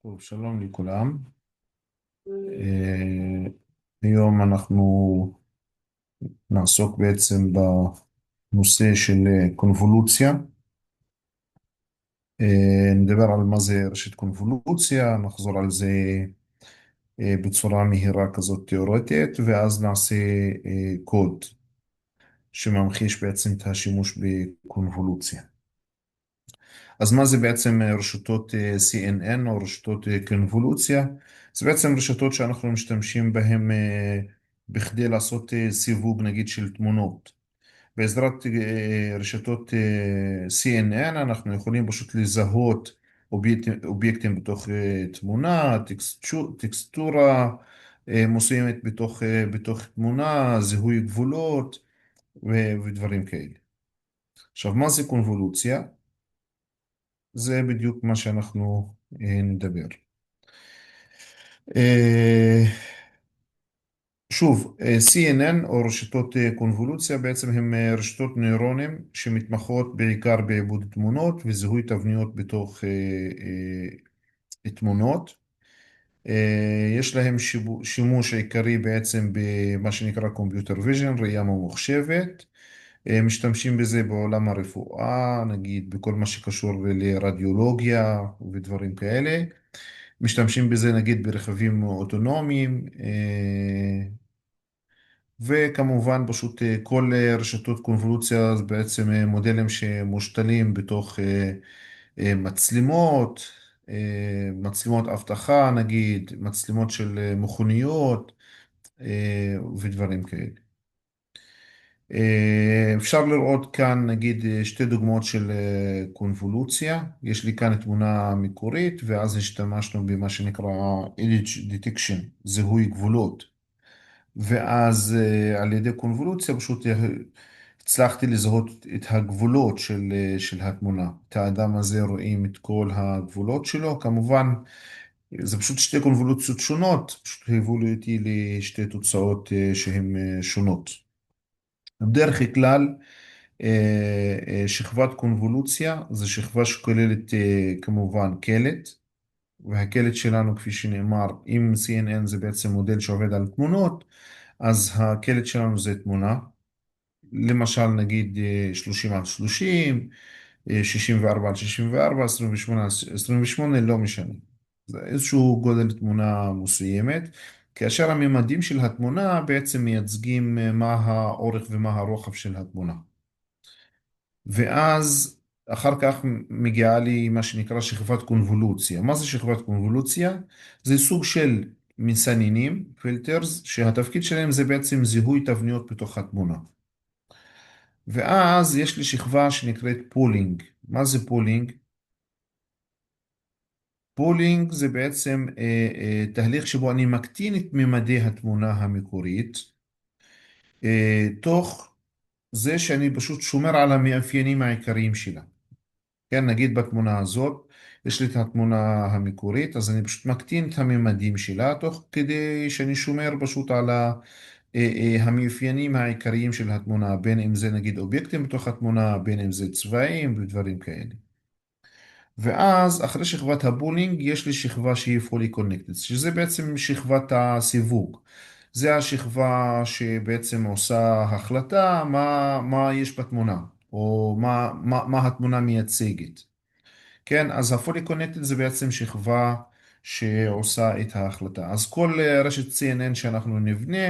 טוב, שלום לכולם. אה, היום אנחנו נעסוק בעצם בנושא של קונבולוציה. נדבר על מה זה רשת קונבולוציה, נחזור על זה בצורה מהירה כזאת תיאורטית, ואז נעשה קוד שממחיש בעצם את השימוש בקונבולוציה. אז מה זה בעצם רשתות CNN או רשתות קונבולוציה? זה בעצם רשתות שאנחנו משתמשים בהן בכדי לעשות סיווג נגיד של תמונות. בעזרת רשתות CNN אנחנו יכולים פשוט לזהות אובייקטים בתוך תמונה, טקסטורה מסוימת בתוך תמונה, זיהוי גבולות ודברים כאלה. עכשיו, מה זה קונבולוציה? זה בדיוק מה שאנחנו נדבר. אה, שוב, CNN או רשתות קונבולוציה בעצם הם רשתות נוירונים שמתמחות בעיקר בעיבוד תמונות וזיהוי תבניות בתוך תמונות. יש להם שימוש עיקרי בעצם במה שנקרא Computer Vision, ראייה ממוחשבת. משתמשים בזה בעולם הרפואה, נגיד בכל מה שקשור לרדיולוגיה ודברים כאלה. משתמשים בזה נגיד ברכבים אוטונומיים, וכמובן פשוט כל רשתות קונבולוציה זה בעצם מודלים שמושתלים בתוך מצלמות, מצלמות אבטחה נגיד, מצלמות של מכוניות ודברים כאלה. אפשר לראות כאן נגיד שתי דוגמאות של קונבולוציה. יש לי כאן תמונה מקורית ואז השתמשנו במה שנקרא image detection, זיהוי גבולות. ואז על ידי קונבולוציה פשוט הצלחתי לזהות את הגבולות של התמונה. את האדם הזה רואים את כל הגבולות שלו. כמובן, זה פשוט שתי קונבולוציות שונות, פשוט הביאו אותי לשתי תוצאות שהן שונות. בדרך כלל, שכבת קונבולוציה זה שכבה שכוללת כמובן קלט, והקלט שלנו כפי שנאמר, אם CNN זה בעצם מודל שעובד על תמונות, אז הקלט שלנו זה תמונה, למשל נגיד 30 על 30, 64 על 64, 28 על 28, לא משנה. זה איזשהו גודל תמונה מסוימת, כאשר הממדים של התמונה בעצם מייצגים מה האורך ומה הרוחב של התמונה. ואז אחר כך מגיעה לי מה שנקרא שכבת קונבולוציה. מה זה שכבת קונבולוציה? זה סוג של מסננים, פילטרס, שהתפקיד שלהם זה בעצם זיהוי תבניות בתוך התמונה. ואז יש לי שכבה שנקראת פולינג. מה זה פולינג? פולינג זה בעצם תהליך שבו אני מקטין את ממדי התמונה המקורית, תוך זה שאני פשוט שומר על המאפיינים העיקריים שלה. כן, נגיד בתמונה הזאת, יש לי את התמונה המקורית, אז אני פשוט מקטין את הממדים שלה, תוך כדי שאני שומר פשוט על המאפיינים העיקריים של התמונה, בין אם זה נגיד אובייקטים בתוך התמונה, בין אם זה צבעים ודברים כאלה. ואז אחרי שכבת הבולינג יש לי שכבה שהיא fully connected, שזה בעצם שכבת הסיווג. זה השכבה שבעצם עושה החלטה מה יש בתמונה, או מה התמונה מייצגת. כן, אז ה-fully connected זה בעצם שכבה שעושה את ההחלטה. אז כל רשת CNN שאנחנו נבנה,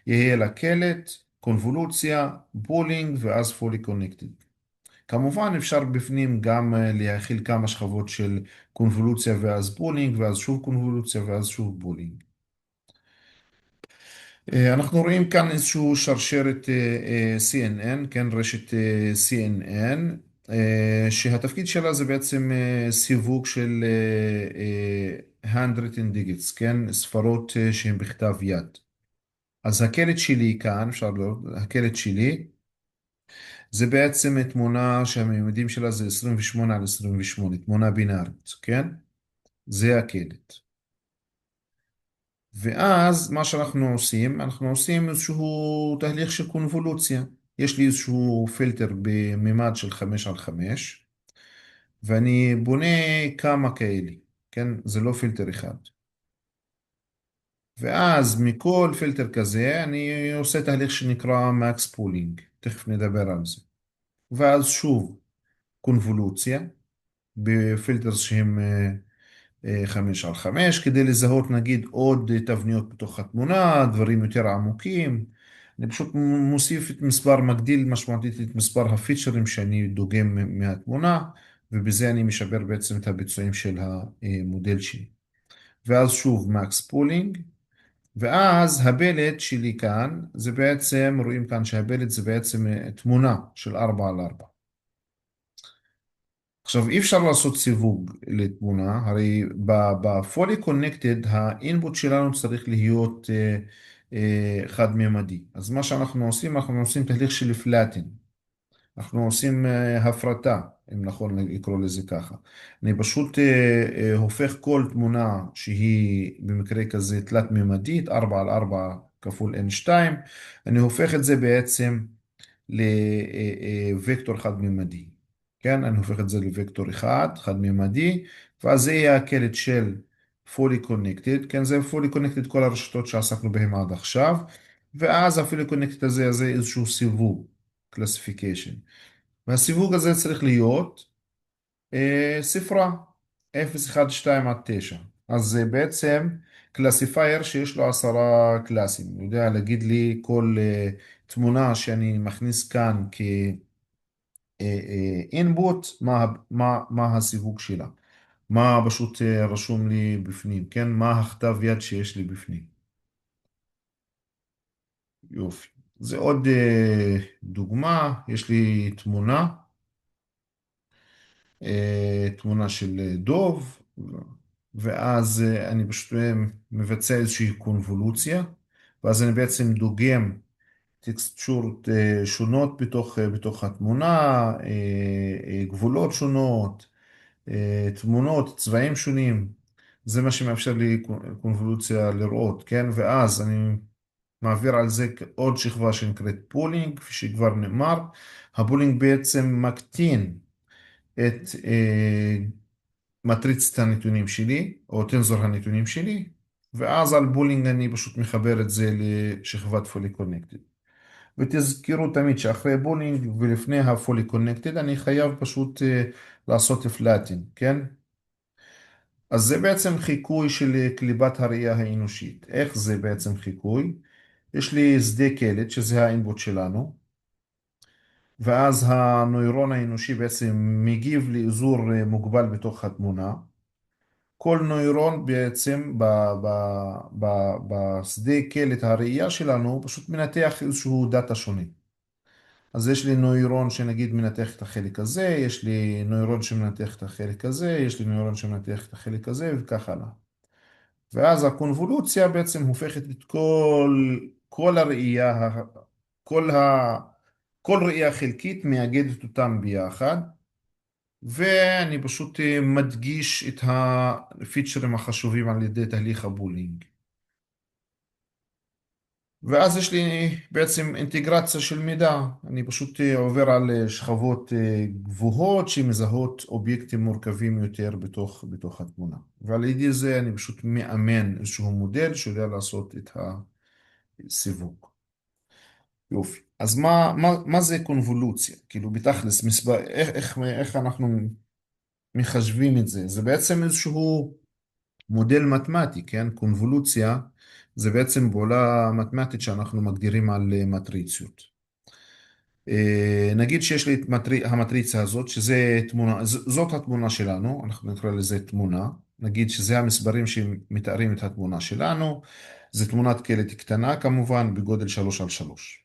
יהיה לה קלט, קונבולוציה, בולינג ואז fully connected. כמובן אפשר בפנים גם להכיל כמה שכבות של קונבולוציה ואז בולינג, ואז שוב קונבולוציה ואז שוב בולינג. אנחנו רואים כאן איזשהו שרשרת CNN, כן, רשת CNN, שהתפקיד שלה זה בעצם סיווג של handwritten digits, כן, ספרות שהן בכתב יד. אז הקלט שלי כאן, אפשר לראות, הקלט שלי, זה בעצם תמונה שהממדים שלה זה 28 על 28, תמונה בינארית, כן? זה הקלט. ואז מה שאנחנו עושים, אנחנו עושים איזשהו תהליך של קונבולוציה. יש לי איזשהו פילטר בממד של 5 על 5, ואני בונה כמה כאלה. כן? זה לא פילטר אחד. ואז מכל פילטר כזה אני עושה תהליך שנקרא מקס פולינג, תכף נדבר על זה. ואז שוב קונבולוציה בפילטר שהם 5 על 5 כדי לזהות נגיד עוד תבניות בתוך התמונה, דברים יותר עמוקים. אני פשוט מוסיף את מספר, מגדיל משמעותית את מספר הפיצ'רים שאני דוגם מהתמונה, ובזה אני משפר בעצם את הביצועים של המודל שלי. ואז שוב מקס פולינג, ואז הפלט שלי כאן, זה בעצם, רואים כאן שהפלט זה בעצם תמונה של 4 על 4. עכשיו אי אפשר לעשות סיווג לתמונה, הרי בפולי קונקטד האינפוט שלנו צריך להיות חד-ממדי. אז מה שאנחנו עושים, אנחנו עושים תהליך של פלאטין. אנחנו עושים הפרטה, אם נכון לקרוא לזה ככה. אני פשוט הופך כל תמונה שהיא במקרה כזה תלת-ממדית, 4 על 4 כפול n2, אני הופך את זה בעצם לוקטור חד-ממדי. כן, אני הופך את זה לוקטור אחד, חד-ממדי, ואז זה יהיה הקלט של fully connected, כן, זה fully connected כל הרשתות שעסקנו בהן עד עכשיו, ואז ה-fully connected הזה, זה איזשהו סיווג, classification. והסיווג הזה צריך להיות ספרה, 0, 1, 2 עד 9. אז זה בעצם קלאסיפייר שיש לו 10 קלאסים. הוא יודע להגיד לי כל תמונה שאני מכניס כאן כאינפוט, מה הסיווג שלה. מה פשוט רשום לי בפנים, כן? מה הכתב יד שיש לי בפנים. יופי. זה עוד דוגמה, יש לי תמונה. תמונה של דוב, ואז אני פשוט מבצע איזושהי קונבולוציה, ואז אני בעצם דוגם טקסטורות שונות בתוך התמונה, גבולות שונות, תמונות, צבעים שונים. זה מה שמאפשר לי קונבולוציה לראות, כן? ואז אני מעביר על זה עוד שכבה שנקראת פולינג, כפי שכבר נאמר. הפולינג בעצם מקטין את מטריצת הנתונים שלי, או טנזור הנתונים שלי, ואז על בולינג אני פשוט מחבר את זה לשכבת פולי קונקטד. ותזכרו תמיד שאחרי בולינג ולפני הפולי קונקטד אני חייב פשוט לעשות פלאטין, כן? אז זה בעצם חיקוי של קליפת הראייה האנושית. איך זה בעצם חיקוי? יש לי שדה קלט, שזה האינפוט שלנו, ואז הנוירון האנושי בעצם מגיב לאזור מוגבל בתוך התמונה. כל נוירון בעצם בשדה קלט הראייה שלנו הוא פשוט מנתח איזשהו דאטה שונה. אז יש לי נוירון שנגיד מנתח את החלק הזה, יש לי נוירון שמנתח את החלק הזה, יש לי נוירון שמנתח את החלק הזה וכך הלאה. ואז הקונבולוציה בעצם הופכת את כל הראייה, כל ה... כל ראייה חלקית מאגדת אותם ביחד, ואני פשוט מדגיש את הפיצ'רים החשובים על ידי תהליך הבולינג. ואז יש לי בעצם אינטגרציה של מידע. אני פשוט עובר על שכבות גבוהות שמזהות אובייקטים מורכבים יותר בתוך התמונה. ועל ידי זה אני פשוט מאמן איזשהו מודל שיודע לעשות את הסיווג. יופי. אז מה זה קונבולוציה? כאילו בתכלס, איך אנחנו מחשבים את זה? זה בעצם איזשהו מודל מתמטי, כן? קונבולוציה זה בעצם פעולה מתמטית שאנחנו מגדירים על מטריציות. נגיד שיש לי את המטריצה הזאת, שזה תמונה, זאת התמונה שלנו, אנחנו נקרא לזה תמונה. נגיד שזה המספרים שמתארים את התמונה שלנו. זה תמונת קלט קטנה כמובן, בגודל 3 על 3.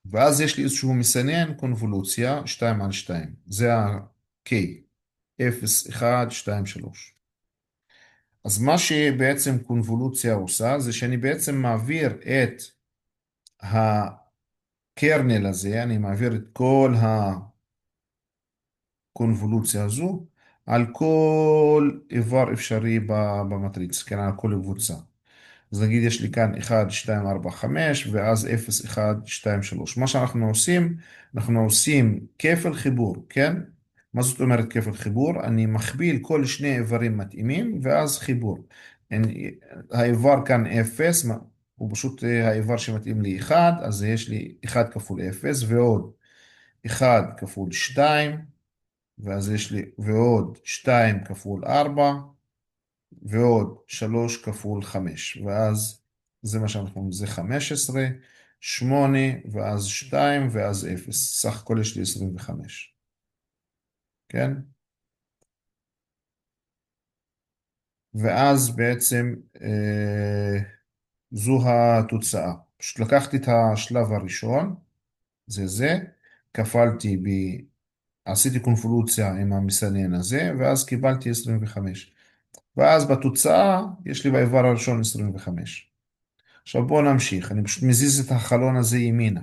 ואז יש לי איזשהו מסנן קונבולוציה 2 על 2. זה ה-K, 0, 1, 2, 3. אז מה שבעצם קונבולוציה עושה, זה שאני בעצם מעביר את הקרנל הזה, אני מעביר את כל הקונבולוציה הזו, על כל איבר אפשרי במטריץ, כן, על כל קבוצה. אז נגיד יש לי כאן 1, 2, 4, 5, ואז 0, 1, 2, 3. מה שאנחנו עושים, אנחנו עושים כפל חיבור, כן? מה זאת אומרת כפל חיבור? אני מכפיל כל שני איברים מתאימים ואז חיבור. האיבר כאן 0, הוא פשוט האיבר שמתאים לי 1, אז יש לי 1 כפול 0 ועוד 1 כפול 2, ואז יש לי ועוד 2 כפול 4 ועוד 3 כפול 5, ואז זה מה שאנחנו אומרים, זה 15, 8 ואז 2 ואז 0, סך הכל יש לי 25, כן? ואז בעצם זו התוצאה. פשוט לקחתי את השלב הראשון, זה, כפלתי עשיתי קונבולוציה עם המסנן הזה, ואז קיבלתי 25. ואז בתוצאה יש לי באיבר הראשון 25. עכשיו בואו נמשיך, אני פשוט מזיז את החלון הזה ימינה.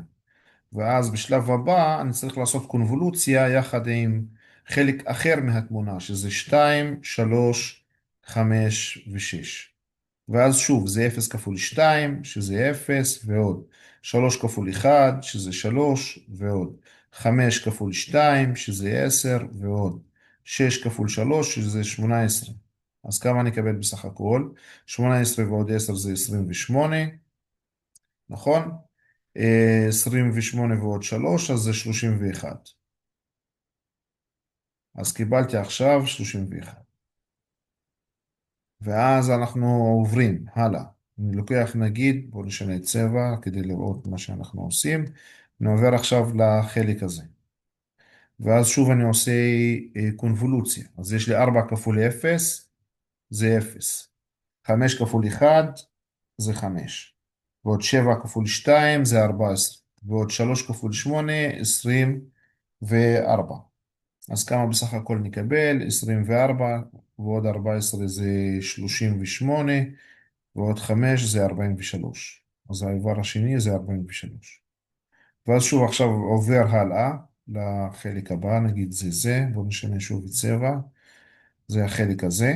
ואז בשלב הבא אני צריך לעשות קונבולוציה יחד עם חלק אחר מהתמונה, שזה 2, 3, 5 ו-6. ואז שוב, זה 0 כפול 2, שזה 0, ועוד 3 כפול 1, שזה 3, ועוד 5 כפול 2, שזה 10, ועוד 6 כפול 3, שזה 18. אז כמה אני אקבל בסך הכל? 18 ועוד 10 זה 28, נכון? 28 ועוד 3, אז זה 31. אז קיבלתי עכשיו 31. ואז אנחנו עוברים הלאה. אני לוקח נגיד, בואו נשנה צבע כדי לראות מה שאנחנו עושים. אני עובר עכשיו לחלק הזה. ואז שוב אני עושה קונבולוציה. אז יש לי 4 כפול 0 זה 0. 5 כפול 1 זה 5. ועוד 7 כפול 2 זה 14. ועוד 3 כפול 8, 24. אז כמה בסך הכל נקבל? 24 ועוד 14 זה 38 ועוד 5 זה 43. אז האיבר השני זה 43. ואז שוב עכשיו עובר הלאה לחלק הבא, נגיד זה, בואו נשנה שוב את צבע, זה החלק הזה,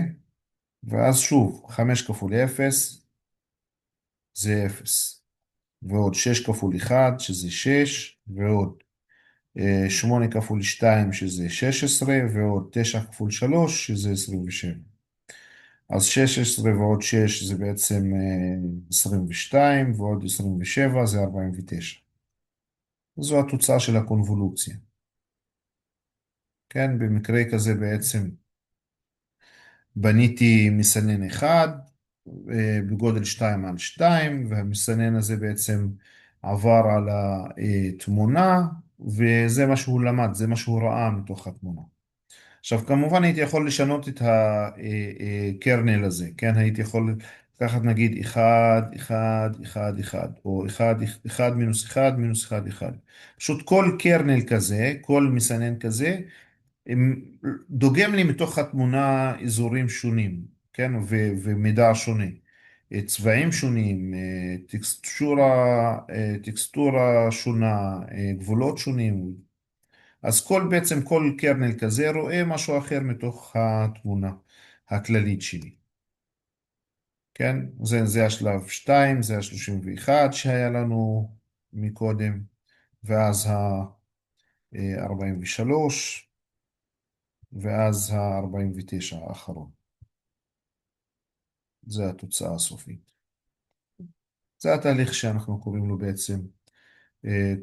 ואז שוב 5 כפול 0 זה 0, ועוד 6 כפול 1 שזה 6, ועוד 8 כפול 2 שזה 16, ועוד 9 כפול 3 שזה 27. אז 16 ועוד 6 זה בעצם 22, ועוד 27 זה 49. זו התוצאה של הקונבולוציה. כן, במקרה כזה בעצם בניתי מסנן אחד בגודל 2 על 2, והמסנן הזה בעצם עבר על התמונה, וזה מה שהוא למד, זה מה שהוא ראה מתוך התמונה. עכשיו, כמובן הייתי יכול לשנות את הקרנל הזה, כן? הייתי יכול לקחת נגיד 1, 1, 1, 1, או 1, 1 מינוס 1, מינוס 1, 1. פשוט כל קרנל כזה, כל מסנן כזה, דוגם לי מתוך התמונה אזורים שונים, כן? ומידע שונה. צבעים שונים, טקסטורה שונה, גבולות שונים. אז בעצם כל קרנל כזה רואה משהו אחר מתוך התמונה הכללית שלי. כן? זה השלב 2, זה ה-31 שהיה לנו מקודם, ואז ה-43, ואז ה-49 האחרון. זה התוצאה הסופית. זה התהליך שאנחנו קוראים לו בעצם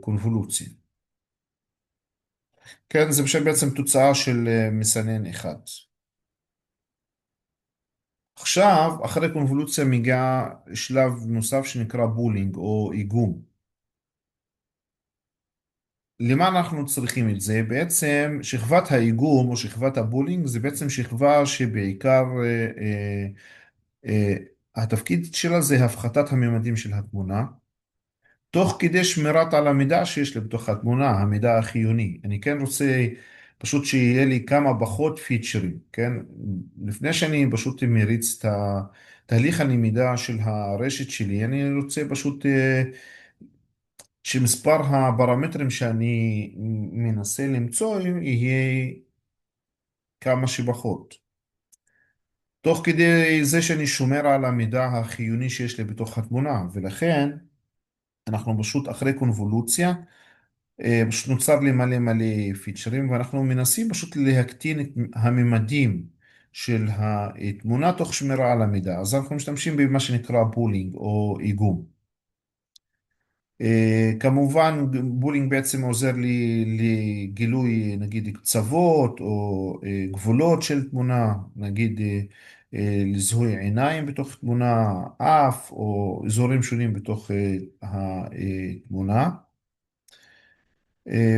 קונבולוציה. כן, זה בעצם תוצאה של מסנן אחד. עכשיו, אחרי קונבולוציה מגיע שלב נוסף שנקרא בולינג או איגום. למה אנחנו צריכים את זה? בעצם שכבת האיגום או שכבת הבולינג זה בעצם שכבה שבעיקר אה, התפקיד שלה זה הפחתת הממדים של התמונה, תוך כדי שמירת על המידע שיש לי בתוך התמונה, המידע החיוני. אני כן רוצה פשוט שיהיה לי כמה פחות פיצ'רים, כן? לפני שאני פשוט מריץ את תהליך הלמידה של הרשת שלי, אני רוצה פשוט שמספר הפרמטרים שאני מנסה למצוא יהיה כמה שפחות. תוך כדי זה שאני שומר על המידע החיוני שיש לי בתוך התמונה, ולכן אנחנו פשוט אחרי קונבולוציה, פשוט נוצר לי מלא מלא פיצ'רים, ואנחנו מנסים פשוט להקטין את הממדים של התמונה תוך שמירה על המידע. אז אנחנו משתמשים במה שנקרא בולינג או איגום. כמובן, בולינג בעצם עוזר לי לגילוי, נגיד, קצוות או גבולות של תמונה, נגיד לזיהוי עיניים בתוך תמונה, אף או אזורים שונים בתוך התמונה.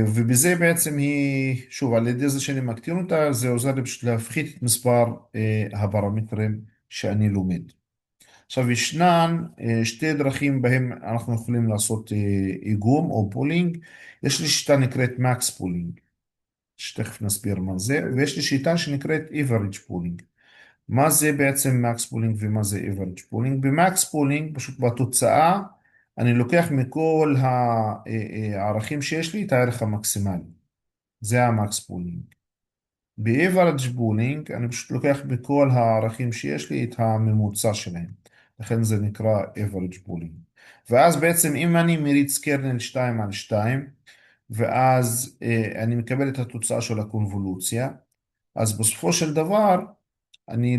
ובזה בעצם היא, שוב, על ידי זה שאני מקטין אותה, זה עוזר לי פשוט להפחית את מספר הפרמטרים שאני לומד. עכשיו, ישנן שתי דרכים בהם אנחנו יכולים לעשות איגום או פולינג. יש לי שיטה נקראת מקס פולינג, שתכף נסביר מה זה, ויש לי שיטה שנקראת average פולינג. מה זה בעצם מקס פולינג ומה זה average פולינג? במקס פולינג, פשוט בתוצאה, אני לוקח מכל הערכים שיש לי את הערך המקסימלי. זה המקס פולינג. ב-average פולינג אני פשוט לוקח בכל הערכים שיש לי את הממוצע שלהם. לכן זה נקרא average פולינג. ואז בעצם אם אני מריץ קרנל 2 על 2, ואז אני מקבל את התוצאה של הקונבולוציה, אז בסופו של דבר אני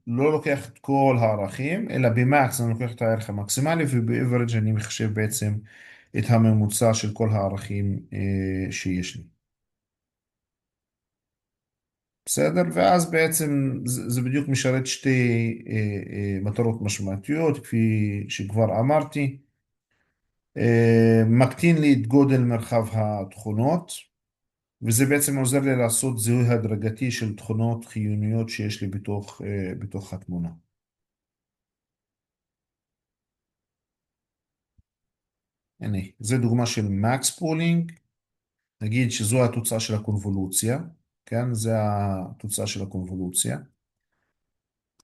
לא לוקח את כל הערכים, אלא במקס אני לוקח את הערך המקסימלי, וב-average אני מחשב בעצם את הממוצע של כל הערכים שיש לי. בסדר? ואז בעצם זה בדיוק משרת שתי מטרות משמעותיות, כפי שכבר אמרתי. מקטין לי את גודל מרחב התכונות, וזה בעצם עוזר לי לעשות זיהוי הדרגתי של תכונות חיוניות שיש לי בתוך התמונה. הנה, זה דוגמה של מקס פולינג. נגיד שזו התוצאה של הקונבולוציה, כן? זה התוצאה של הקונבולוציה.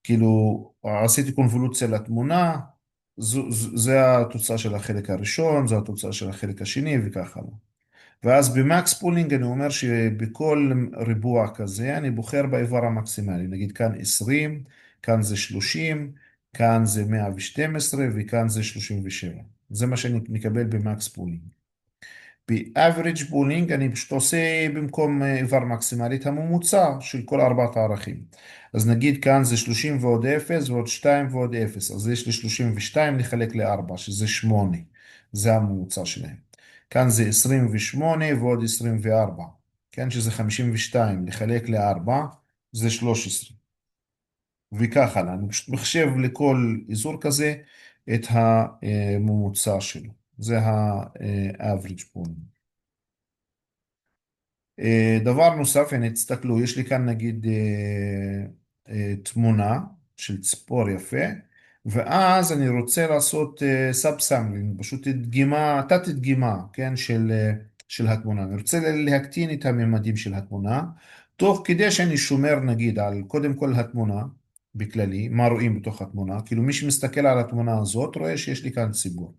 כאילו, עשיתי קונבולוציה לתמונה, זה התוצאה של החלק הראשון, זו התוצאה של החלק השני וכך הלאה. ואז במקס פולינג אני אומר שבכל ריבוע כזה אני בוחר באיבר המקסימלי, נגיד כאן 20, כאן זה 30, כאן זה 112 וכאן זה 37. זה מה שאני מקבל במקס פולינג. ב-average pooling אני פשוט עושה במקום איבר מקסימלי את הממוצע של כל ארבעת הערכים. אז נגיד כאן זה 30 ועוד 0 ועוד 2 ועוד 0, אז יש לי 32 לחלק ל-4, שזה 8. זה הממוצע שלהם. כאן זה 28 ועוד 24, כן, שזה 52 לחלק ל-4, זה 13. וכך הלאה, אני פשוט מחשב לכל אזור כזה את הממוצע שלו. זה ה-average pooling. דבר נוסף, הנה תסתכלו, יש לי כאן נגיד תמונה של ציפור יפה, ואז אני רוצה לעשות סאב סמלינג, פשוט דגימה, תת דגימה, כן, של התמונה. אני רוצה להקטין את הממדים של התמונה, תוך כדי שאני שומר נגיד על קודם כל התמונה, בכללי, מה רואים בתוך התמונה, כאילו מי שמסתכל על התמונה הזאת רואה שיש לי כאן ציפור.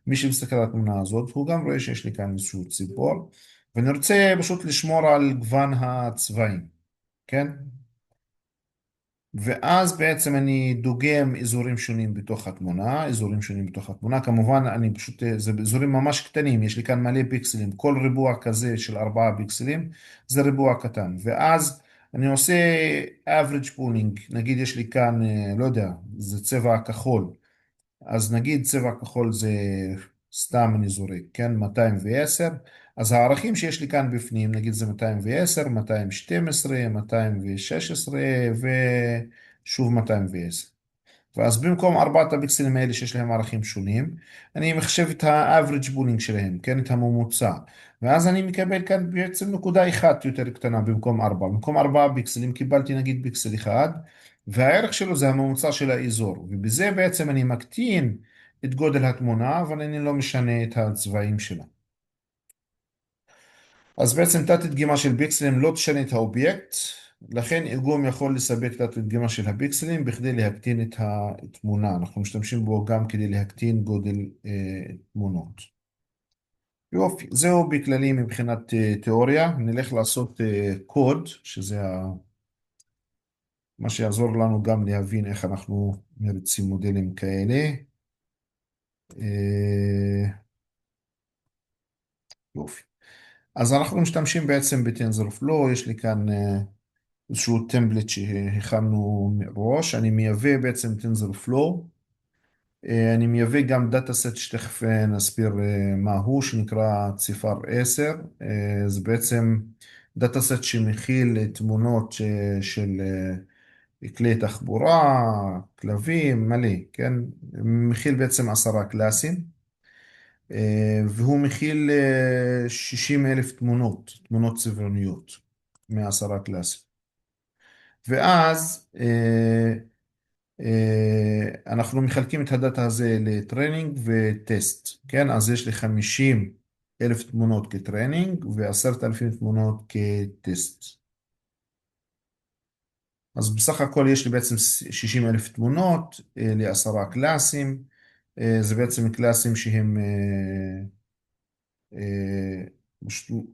מי שמסתכל על התמונה הזאת הוא גם רואה שיש לי כאן איזשהו ציפור. ואני רוצה פשוט לשמור על גוון הצבעים, כן? ואז בעצם אני דוגם אזורים שונים בתוך התמונה, אזורים שונים בתוך התמונה, כמובן אני פשוט, זה אזורים ממש קטנים, יש לי כאן מלא פיקסלים, כל ריבוע כזה של 4 פיקסלים זה ריבוע קטן, ואז אני עושה average pooling, נגיד יש לי כאן, לא יודע, זה צבע כחול, אז נגיד צבע כחול זה סתם אני זורק, כן? 210. אז הערכים שיש לי כאן בפנים, נגיד זה 210, 212, 216 ושוב 210. ואז במקום ארבעת הפיקסלים האלה שיש להם ערכים שונים, אני מחשב את ה-average booling שלהם, כן? את הממוצע. ואז אני מקבל כאן בעצם נקודה אחת יותר קטנה במקום 4. במקום 4 פיקסלים קיבלתי נגיד פיקסל אחד, והערך שלו זה הממוצע של האזור. ובזה בעצם אני מקטין את גודל התמונה, אבל אני לא משנה את הצבעים שלה. אז בעצם תת דגימה של פיקסלים לא תשנה את האובייקט, לכן איגום יכול לספק תת דגימה של הפיקסלים בכדי להקטין את התמונה. אנחנו משתמשים בו גם כדי להקטין גודל תמונות. יופי, זהו בכללי מבחינת תיאוריה. נלך לעשות קוד, שזה מה שיעזור לנו גם להבין איך אנחנו מריצים מודלים כאלה. אה, יופי. אז אנחנו משתמשים בעצם ב-TensorFlow, יש לי כאן איזשהו טמפלט שהכנו מראש, אני מייבא בעצם TensorFlow, אני מייבא גם דאטה סט שתכף נסביר מה הוא, שנקרא ציפר 10, זה בעצם דאטה סט שמכיל תמונות של כלי תחבורה, כלבים, מלא, כן? מכיל בעצם 10 קלאסים. והוא מכיל 60 אלף תמונות, תמונות צבעוניות, מ10 קלאסים. ואז אנחנו מחלקים את הדאטה הזה לטרנינג וטסט, כן? אז יש לי 50 אלף תמונות כטרנינג ו10,000 תמונות כטסט. אז בסך הכל יש לי בעצם 60 אלף תמונות ל10 קלאסים. זה בעצם קלאסים שהם אה,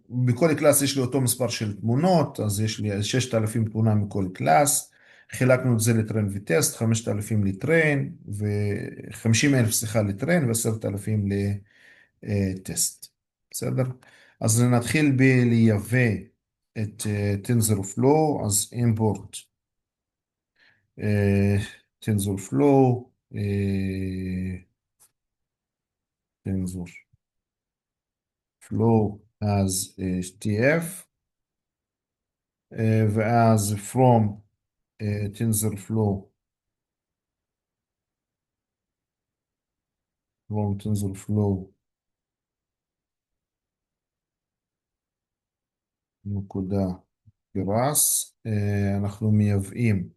בכל קלאס יש לי אותו מספר של תמונות, אז יש לי 6,000 תמונה מכל קלאס. חילקנו את זה לטרן וטסט, 5,000 לטרן, ו-50,000, סליחה, לטרן ו10,000 לטסט. בסדר? אז נתחיל בלייבא את TensorFlow, אז import TensorFlow, TensorFlow as TF, ואז from TensorFlow, from TensorFlow נקודה גרס, אנחנו מייבאים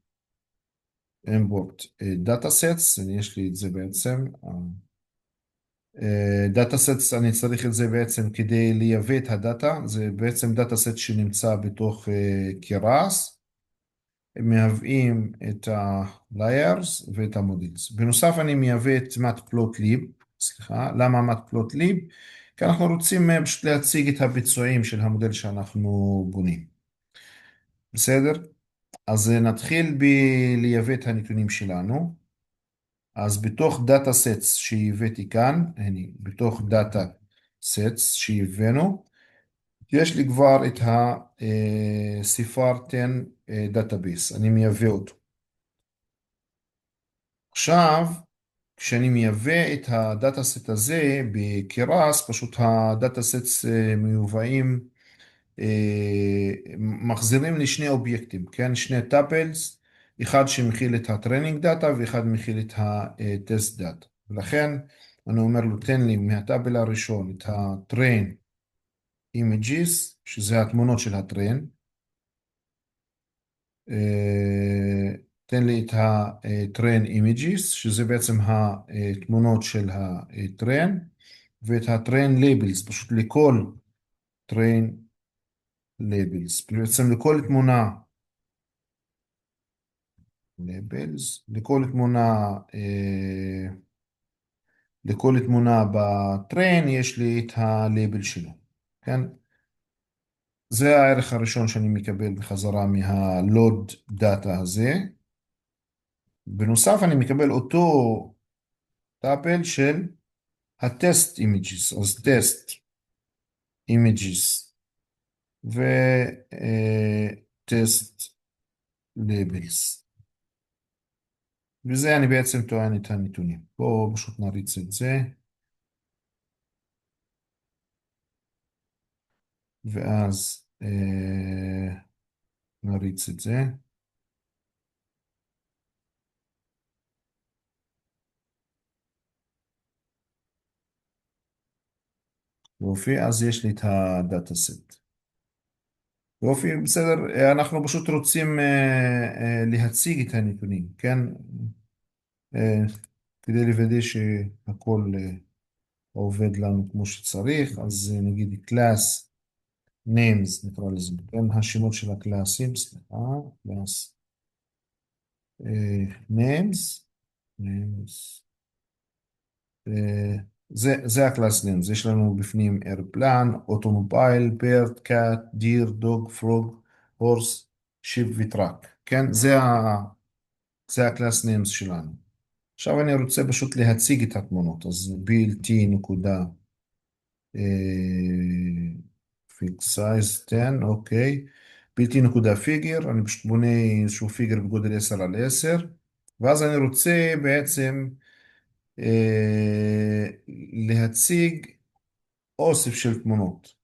import datasets, יש לי את זה בעצם, datasets אני צריך את זה בעצם כדי לייבא את הדאטה, זה בעצם datasets שנמצא בתוך קרס, הם מהווים את ה-layers ואת ה-models. בנוסף אני מייבא את matplotlib, סליחה, למה matplotlib? כי אנחנו רוצים פשוט להציג את הביצועים של המודל שאנחנו בונים. בסדר? אז נתחיל בלייבא את הנתונים שלנו. אז בתוך דאטה סטס שהבאתי כאן, הנה, בתוך דאטה סטס שהבאנו, יש לי כבר את ה-CIFAR 10 דאטאבייס, אני מייבא אותו. עכשיו, כשאני מייבא את הדאטה סט הזה בקרס, פשוט הדאטה סטס מיובאים, מחזירים לי שני אובייקטים, כן? שני טאפלס, אחד שמכיל את הטרנינג דאטה ואחד מכיל את הטסט דאטה. ולכן אני אומר לו, תן לי מהטאבל הראשון את הטריין אימג'יס, שזה התמונות של הטריין, תן לי את ה-train images, שזה בעצם התמונות של ה-train, ואת ה-train labels, פשוט לכל train labels, בעצם לכל תמונה labels, לכל תמונה ב-train יש לי את ה-label שלו, כן? זה הערך הראשון שאני מקבל בחזרה מה-load data הזה. בנוסף אני מקבל אותו טאבל של הטסט אימג'יס, אז טסט אימג'יס וטסט ליבלס. וזה אני בעצם טוען את הנתונים. בואו פשוט נריץ את זה. ואז נריץ את זה. יופי, אז יש לי את הדאטה סט. יופי, בסדר, אנחנו פשוט רוצים להציג את הנתונים, כן? אה, כדי לוודא שהכל עובד לנו כמו שצריך, אז נגיד class names נקרא לזה, כן? השמות של הקלאסים, סליחה, class names, names, זה הקלאס names, יש לנו בפנים airplane, אוטומובייל, bird, cat, deer, dog, frog, horse, sheep וטראק, כן? זה הקלאס names שלנו. עכשיו אני רוצה פשוט להציג את התמונות, אז built נקודה פיקס סייז 10, אוקיי. בלתי נקודה פיגר, אני פשוט בונה איזשהו פיגר בגודל 10 על 10, ואז אני רוצה בעצם להציג אוסף של תמונות.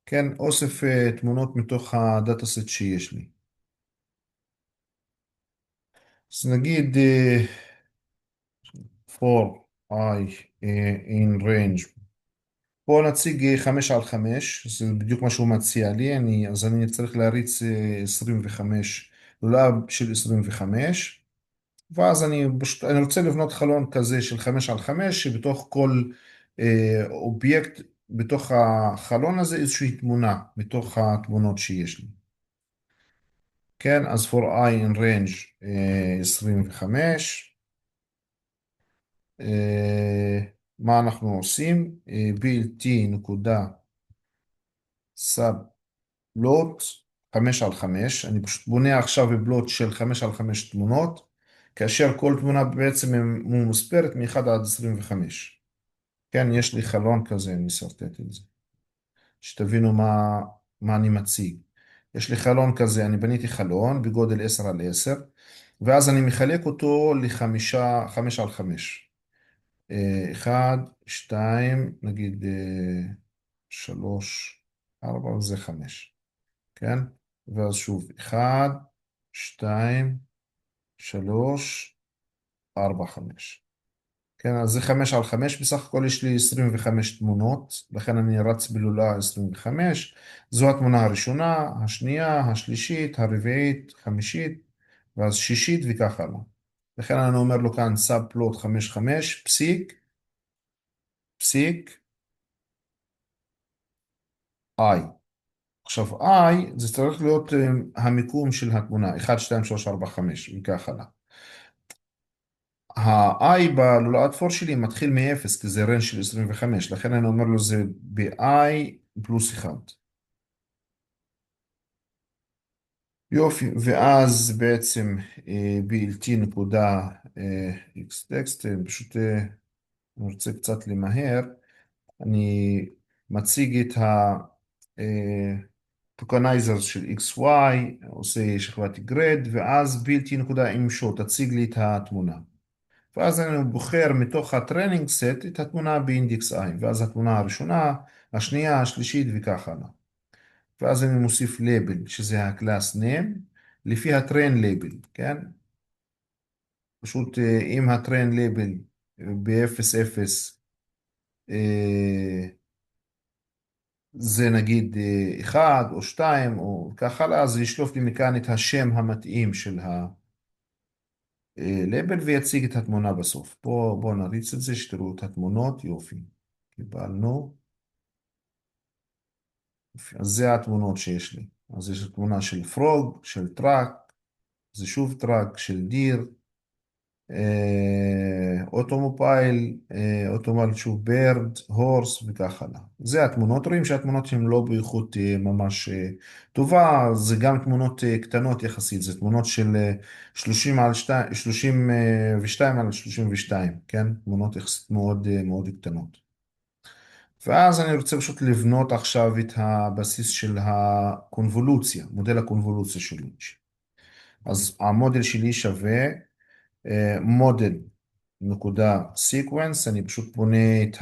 כן, אוסף תמונות מתוך הדאטה סט שיש לי. אז נגיד for I in range. פה נציג 5 על 5, זה בדיוק מה שהוא מציע לי, אז אני צריך להריץ 25, לולב של 25, ואז אני רוצה לבנות חלון כזה של 5 על 5, שבתוך כל אובייקט, בתוך החלון הזה איזושהי תמונה, מתוך התמונות שיש לי. כן, אז for I in range 25, מה אנחנו עושים? בלתי נקודה סאב בלוט 5 על 5, אני פשוט בונה עכשיו בבלוט של 5 על 5 תמונות, כאשר כל תמונה בעצם ממוספרת מ-1 עד 25. כן, יש לי חלון כזה, אני אסרטט את זה, שתבינו מה אני מציג. יש לי חלון כזה, אני בניתי חלון בגודל 10 על 10, ואז אני מחלק אותו לחמישה, 5 על 5. 1, 2, נגיד 3, 4, וזה 5. כן? ואז שוב, 1, 2, 3, 4, 5. כן, אז זה 5 על 5, בסך הכל יש לי 25 תמונות, לכן אני רץ בלולה 25. זו התמונה הראשונה, השנייה, השלישית, הרביעית, חמישית, ואז שישית וכך הלאה. לכן אני אומר לו כאן סאב פלוט 5, 5, פסיק, פסיק, I. עכשיו I זה צריך להיות המיקום של התמונה, 1, 2, 3, 4, 5, וכך הלאה. ה-i בלולאת פור שלי מתחיל מ-0, כי זה רנג' של 25, לכן אני אומר לו זה ב-i פלוס 1. יופי, ואז בעצם בלתי נקודה x טקסט, פשוט אני רוצה קצת למהר, אני מציג את ה-tokenizer של xy, עושה שכבת גרד, ואז בלתי נקודה עם שוט, תציג לי את התמונה. ואז אני בוחר מתוך הטרנינג סט את התמונה באינדקס I, ואז התמונה הראשונה, השנייה, השלישית וכך הלאה. ואז אני מוסיף לייבל, שזה הקלאס name, לפי הטרן לייבל, כן? פשוט אם הטרן לייבל ב-00 זה נגיד 1 או 2 או כך הלאה, אז ישלוף לי מכאן את השם המתאים של הלייבל ויציג את התמונה בסוף. בואו נריץ את זה, שתראו את התמונות, יופי. קיבלנו. אז זה התמונות שיש לי. אז יש תמונה של פרוג, של טראק, זה שוב טראק, של דיר, אוטומובייל, אוטומובייל שוב ברד, הורס וכך הלאה. זה התמונות, רואים שהתמונות הן לא באיכות ממש טובה, זה גם תמונות קטנות יחסית, זה תמונות של 30 על 2, 32 על 32, כן? תמונות יחסית מאוד מאוד קטנות. ואז אני רוצה פשוט לבנות עכשיו את הבסיס של הקונבולוציה, מודל הקונבולוציה שלי. אז המודל שלי שווה מודל נקודה סיקוונס, אני פשוט בונה את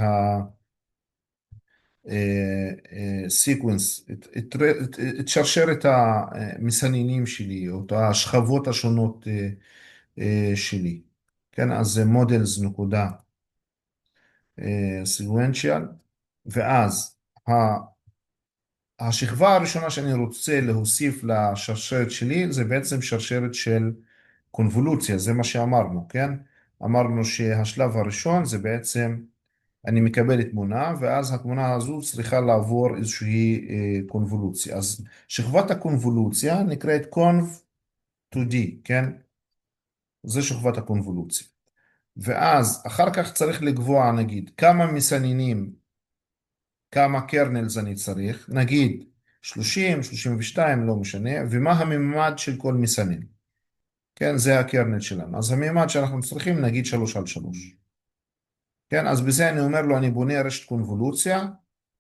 הסיקוונס, את שרשרת המסננים שלי, או את השכבות השונות שלי. כן, אז זה מודלס נקודה סיקוונציאל, ואז השכבה הראשונה שאני רוצה להוסיף לשרשרת שלי זה בעצם שרשרת של קונבולוציה, זה מה שאמרנו, כן? אמרנו שהשלב הראשון זה בעצם אני מקבל תמונה ואז התמונה הזו צריכה לעבור איזושהי קונבולוציה. אז שכבת הקונבולוציה נקראת קונב 2D, כן? זה שכבת הקונבולוציה. ואז אחר כך צריך לקבוע נגיד כמה מסננים כמה קרנלס אני צריך, נגיד 30, 32, לא משנה, ומה הממד של כל מסנן. כן, זה הקרנל שלנו. אז הממד שאנחנו צריכים, נגיד 3 על 3. כן, אז בזה אני אומר לו, אני בונה רשת קונבולוציה,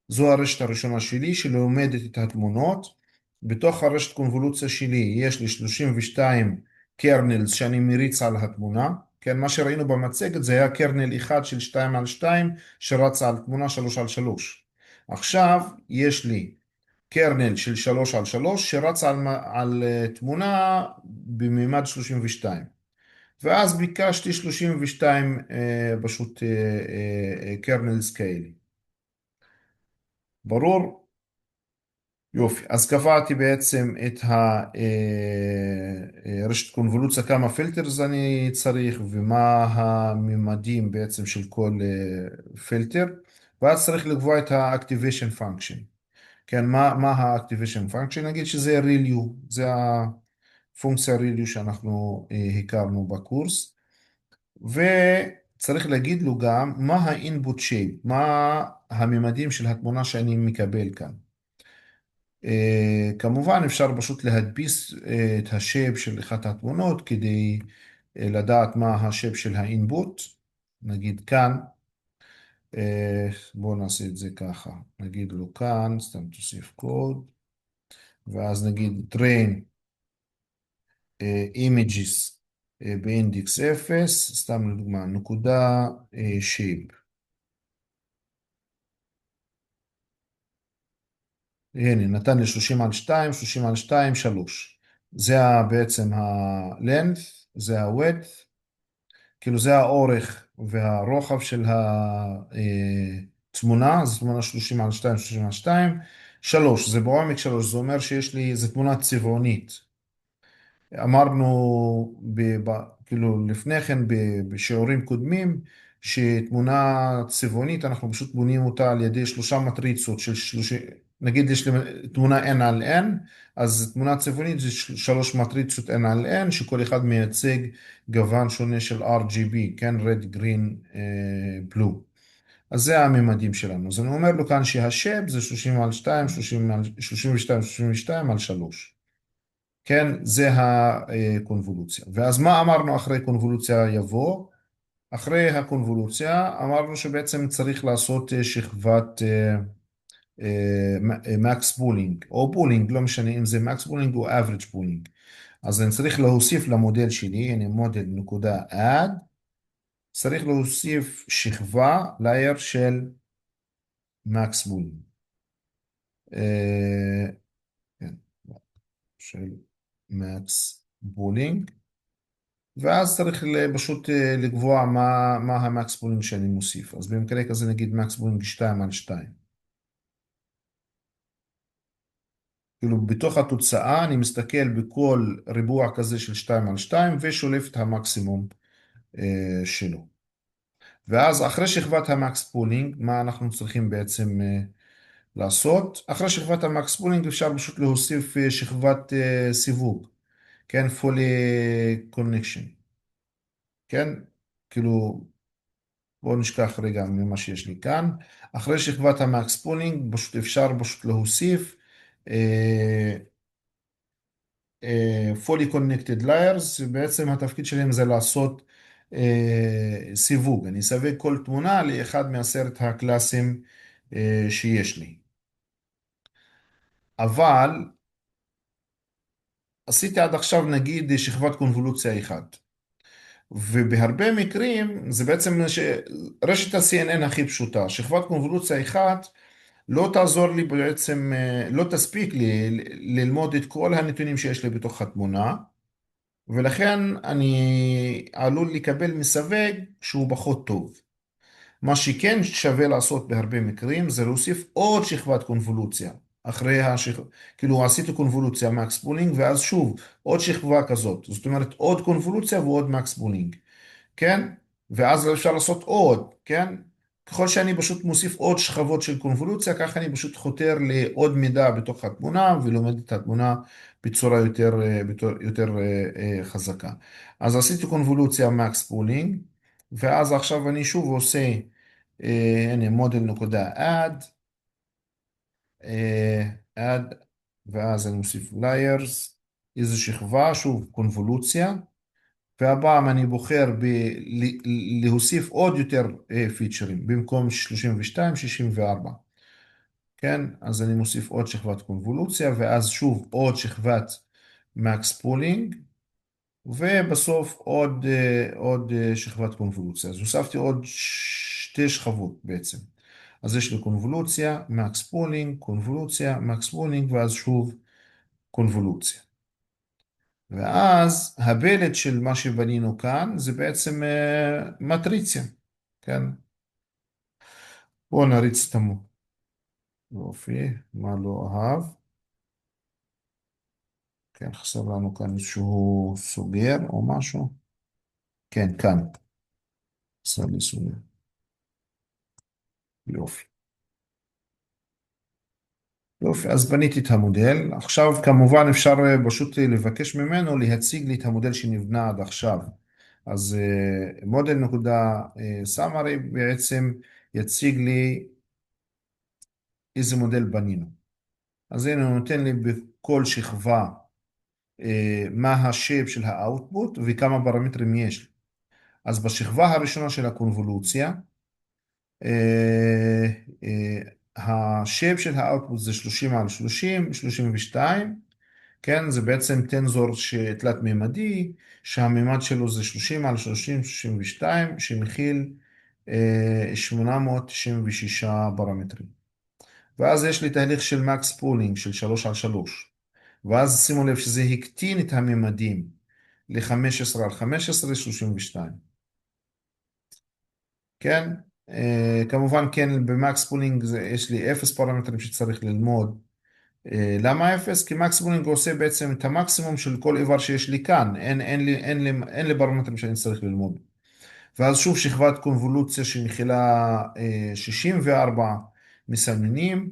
זו הרשת הראשונה שלי שלומדת את התמונות. בתוך הרשת קונבולוציה שלי יש לי 32 קרנלס שאני מריץ על התמונה. כן, מה שראינו במצגת זה היה קרנל אחד של 2 על 2 שרץ על תמונה 3 על 3. עכשיו יש לי קרנל של 3 על 3 שרץ על תמונה בממד 32. ואז ביקשתי 32 פשוט קרנלס כאלה. ברור? יופי. אז קבעתי בעצם את הרשת קונבולוציה, כמה פילטרס אני צריך ומה הממדים בעצם של כל פילטר. ואז צריך לקבוע את ה-activation function. כן, מה ה-activation function? נגיד שזה ReLU, זה הפונקציה ReLU שאנחנו הכרנו בקורס. וצריך להגיד לו גם מה ה-input shape, מה הממדים של התמונה שאני מקבל כאן. כמובן אפשר פשוט להדפיס את השייפ של אחת התמונות כדי לדעת מה השייפ של ה-input. נגיד כאן, בואו נעשה את זה ככה, נגיד לו כאן, סתם תוסיף קוד, ואז נגיד train images באינדקס 0, סתם לדוגמה, נקודה shape. הנה, נתן לי 30 על 2, 30 על 2, 3. זה בעצם ה-length, זה ה-width, כאילו זה האורך והרוחב של התמונה, זו תמונה 30 על 2, 30 על 2. 3, זה בעומק 3, זה אומר שיש לי, זו תמונה צבעונית. אמרנו כאילו לפני כן בשיעורים קודמים שתמונה צבעונית אנחנו פשוט בונים אותה על ידי שלושה מטריצות של נגיד יש לי תמונה n על n, אז תמונה צבעונית זה שלוש מטריצות n על n שכל אחד מייצג גוון שונה של RGB, כן, red, green, blue. אז זה הממדים שלנו. אז אני אומר לו כאן שהשייפ זה 30 על 2, 30 על 32, 32 על 3. כן, זה הקונבולוציה. ואז מה אמרנו אחרי קונבולוציה יבוא? אחרי הקונבולוציה אמרנו שבעצם צריך לעשות שכבת מקס בולינג, או בולינג, לא משנה אם זה מקס בולינג או אברג' בולינג. אז אני צריך להוסיף למודל שלי, הנה מודל נקודה add, צריך להוסיף שכבה, לייר של מקס בולינג. כן, של מקס בולינג. ואז צריך פשוט לקבוע מה המקס פולינג שאני מוסיף. אז במקרה כזה נגיד מקס פולינג 2 על 2. כאילו בתוך התוצאה אני מסתכל בכל ריבוע כזה של 2 על 2 ושולף את המקסימום שלו. ואז אחרי שכבת המקס פולינג, מה אנחנו צריכים בעצם לעשות? אחרי שכבת המקס פולינג אפשר פשוט להוסיף שכבת סיווג, כן, fully connection, כן, כאילו בואו נשכח רגע ממה שיש לי כאן. אחרי שכבת המקס פולינג, פשוט אפשר פשוט להוסיף fully connected layers, ובעצם התפקיד שלהם זה לעשות סיווג. אני אסווג כל תמונה לאחד מעשרת הקלאסים שיש לי. אבל עשיתי עד עכשיו נגיד שכבת קונבולוציה אחת. ובהרבה מקרים זה בעצם רשת ה-CNN הכי פשוטה. שכבת קונבולוציה אחת לא תעזור לי בעצם, לא תספיק לי ללמוד את כל הנתונים שיש לי בתוך התמונה, ולכן אני עלול לקבל מסווג שהוא פחות טוב. מה שכן שווה לעשות בהרבה מקרים זה להוסיף עוד שכבת קונבולוציה. אחרי כאילו עשיתי קונבולוציה מקס פולינג ואז שוב עוד שכבה כזאת. זאת אומרת עוד קונבולוציה ועוד מקס פולינג. כן? ואז אפשר לעשות עוד, כן? ככל שאני פשוט מוסיף עוד שכבות של קונבולוציה, ככה אני פשוט חותר לעוד מידע בתוך התמונה ולומד את התמונה בצורה יותר חזקה. אז עשיתי קונבולוציה מקס פולינג, ואז עכשיו אני שוב עושה, הנה מודל נקודה add, add, ואז אני מוסיף layers, איזו שכבה, שוב קונבולוציה, והפעם אני בוחר להוסיף עוד יותר פיצ'רים, במקום 32, 64. כן, אז אני מוסיף עוד שכבת קונבולוציה, ואז שוב עוד שכבת מקס פולינג, ובסוף עוד שכבת קונבולוציה. אז הוספתי עוד שתי שכבות בעצם. אז יש לי קונבולוציה, מקס פולינג, קונבולוציה, מקס פולינג, ואז שוב קונבולוציה. ואז הפלט של מה שבנינו כאן זה בעצם מטריציה, כן? בואו נריץ את יופי, מה לא אהב? כן, חסר לנו כאן איזשהו סוגר או משהו. כן, כאן, חסר לי סוגר. יופי. יופי, אז בניתי את המודל. עכשיו כמובן אפשר פשוט לבקש ממנו להציג לי את המודל שנבנה עד עכשיו. אז מודל נקודה summary בעצם יציג לי איזה מודל בנינו. אז הנה הוא נותן לי בכל שכבה מה השייפ של האוטפוט וכמה פרמטרים יש לי. אז בשכבה הראשונה של הקונבולוציה, אה, השייפ של האוטפוט זה 30 על 30, 32, כן, זה בעצם טנזור תלת-ממדי, שהמימד שלו זה 30 על 30, 32, שמכיל 896 פרמטרים. ואז יש לי תהליך של מקס פולינג של 3 על 3. ואז שימו לב שזה הקטין את הממדים ל-15 על 15, 32. כן? כמובן, כן, במקס פולינג יש לי 0 פרמטרים שצריך ללמוד. למה 0? כי מקס פולינג עושה בעצם את המקסימום של כל איבר שיש לי כאן. אין לי פרמטרים שאני צריך ללמוד. ואז שוב שכבת קונבולוציה שמכילה 64 מסננים,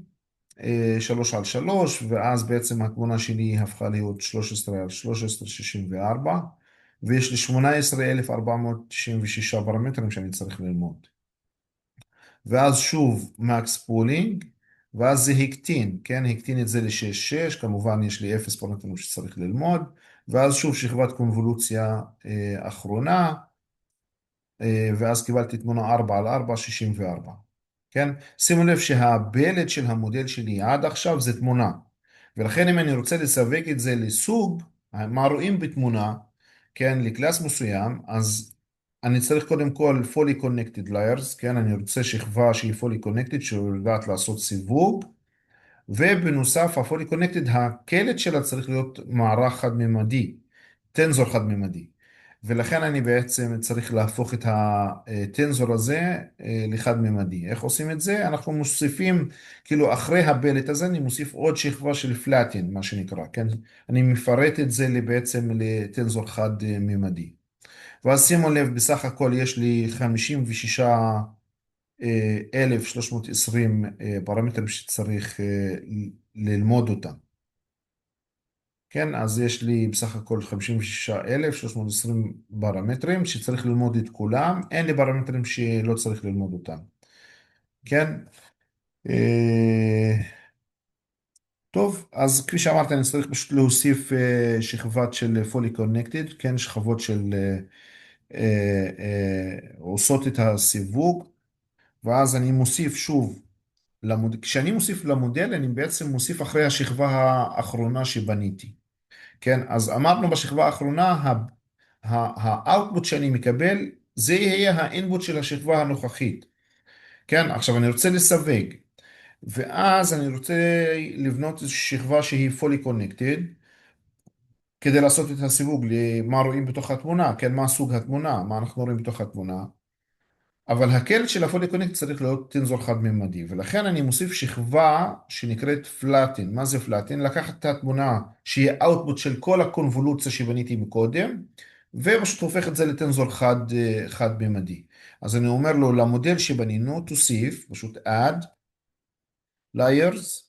3 על 3, ואז בעצם התמונה שלי הפכה להיות 13 על 13, 64, ויש לי 18,496 פרמטרים שאני צריך ללמוד. ואז שוב מקס פולינג, ואז זה הקטין, כן? הקטין את זה ל-6-6, כמובן יש לי 0 פרמטרים שצריך ללמוד, ואז שוב שכבת קונבולוציה אחרונה, ואז קיבלתי תמונה 4 על 4, 64. כן? שימו לב שהפלט של המודל שלי עד עכשיו זה תמונה. ולכן אם אני רוצה לסווג את זה לסוג, מה רואים בתמונה, כן, לקלאס מסוים, אז אני צריך קודם כל fully connected layers, כן, אני רוצה שכבה שהיא fully connected, שיודעת לעשות סיווג, ובנוסף ה-fully connected, הקלט שלה צריך להיות מערך חד-ממדי, טנזור חד-ממדי. ולכן אני בעצם צריך להפוך את הטנזור הזה לחד-ממדי. איך עושים את זה? אנחנו מוסיפים, כאילו אחרי הפלט הזה אני מוסיף עוד שכבה של פלאטין, מה שנקרא, כן? אני מפרט את זה בעצם לטנזור חד-ממדי. ואז שימו לב, בסך הכל יש לי 56,320 פרמטרים שצריך ללמוד אותם. כן, אז יש לי בסך הכל 56,320 פרמטרים שצריך ללמוד את כולם, אין לי פרמטרים שלא צריך ללמוד אותם. כן, אה, טוב, אז כפי שאמרתי, אני צריך פשוט להוסיף שכבת של fully connected, כן, שכבות של עושות את הסיווג, ואז אני מוסיף שוב, כשאני מוסיף למודל, אני בעצם מוסיף אחרי השכבה האחרונה שבניתי. כן, אז אמרנו בשכבה האחרונה, האוטפוט שאני מקבל, זה יהיה האינפוט של השכבה הנוכחית. כן, עכשיו אני רוצה לסווג, ואז אני רוצה לבנות שכבה שהיא fully connected, כדי לעשות את הסיווג למה רואים בתוך התמונה, כן, מה סוג התמונה, מה אנחנו רואים בתוך התמונה. אבל הקלט של הפולי קונקט צריך להיות טנזור חד-ממדי, ולכן אני מוסיף שכבה שנקראת פלאטין. מה זה פלאטין? לקחת את התמונה שהיא אאוטפוט של כל הקונבולוציה שבניתי מקודם, ופשוט הופך את זה לטנזור חד-ממדי. אז אני אומר לו, למודל שבנינו, תוסיף, פשוט add, layers,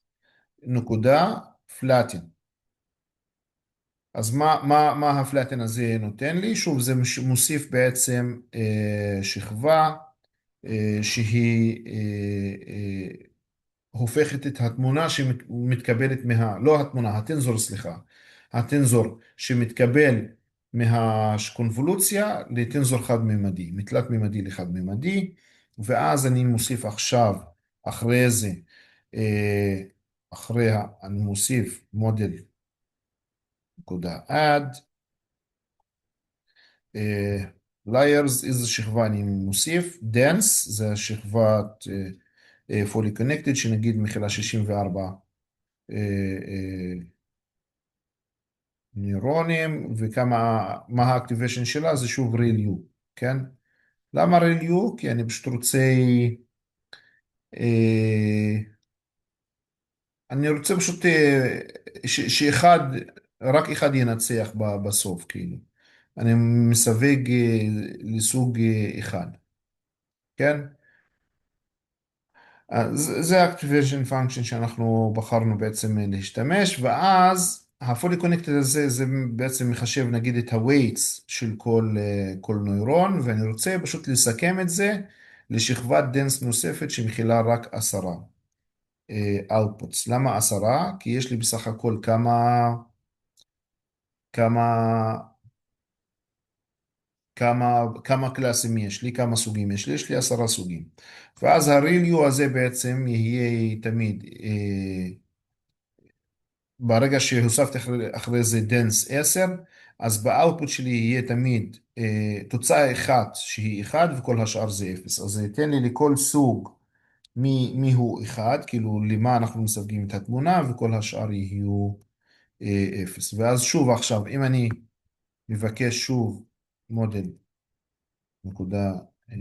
נקודה, flatten. אז מה הפלאטין הזה נותן לי? שוב, זה מוסיף בעצם שכבה, שהיא הופכת את התמונה שמתקבלת לא התמונה, הטנזור, סליחה, הטנזור שמתקבל מהקונבולוציה לטנזור חד-ממדי, מתלת-ממדי לחד-ממדי, ואז אני מוסיף עכשיו, אחרי זה, אה, אני מוסיף מודל נקודה add, layers, איזה שכבה אני מוסיף, dense, זה השכבת fully connected, שנגיד מכילה 64 אה, אה, נוירונים, מה ה-activation שלה, זה שוב real U, כן? למה real U? כי אני פשוט רוצה, אה, אני רוצה פשוט שאחד, רק אחד ינצח בסוף, כאילו. אני מסווג לסוג אחד, כן? זה ה-Activation Function שאנחנו בחרנו בעצם להשתמש, ואז ה-Fully Connected הזה, זה בעצם מחשב נגיד את ה-weights של כל נוירון, ואני רוצה פשוט לסכם את זה לשכבת דנס נוספת שמכילה רק 10 outputs. למה 10? כי יש לי בסך הכל כמה, כמה קלאסים יש לי, כמה סוגים יש לי 10 סוגים. ואז ה-real U הזה בעצם יהיה תמיד ברגע שהוספתי אחרי זה דנס 10, אז באוטפוט שלי יהיה תמיד תוצאה אחת שהיא 1 וכל השאר זה 0. אז זה ייתן לי לכל סוג מי הוא 1, כאילו למה אנחנו מסווגים את התמונה, וכל השאר יהיו 0. ואז שוב עכשיו, אם אני מבקש שוב מודל נקודה, אה,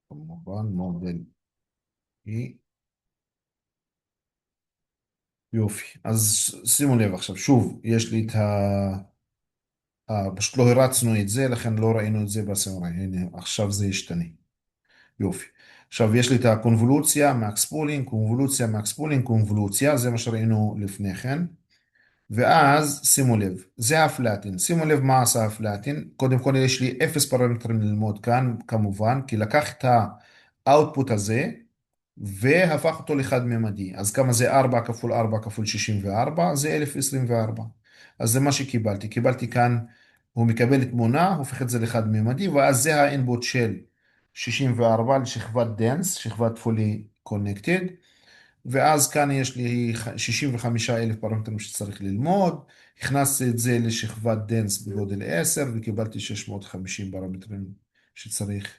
כמובן מודל היא, יופי. אז שימו לב עכשיו, שוב, יש לי את פשוט לא הרצנו את זה, לכן לא ראינו את זה בסמרי. הנה, עכשיו זה ישתנה. יופי. עכשיו יש לי את הקונבולוציה, מקס פולינג, קונבולוציה, מקס פולינג, קונבולוציה, זה מה שראינו לפני כן. ואז שימו לב, זה הפלאטין. שימו לב מה עשה הפלאטין. קודם כל יש לי אפס פרמטרים ללמוד כאן, כמובן, כי לקח את האוטפוט הזה, והפך אותו לחד-ממדי. אז כמה זה 4 כפול 4 כפול 64? זה 1024. אז זה מה שקיבלתי. קיבלתי כאן, הוא מקבל תמונה, הופך את זה לחד-ממדי, ואז זה האינפוט של 64 לשכבת דנס, שכבת fully connected, ואז כאן יש לי 65,000 פרמטרים שצריך ללמוד, הכנסתי את זה לשכבת דנס בגודל 10, וקיבלתי 650 פרמטרים שצריך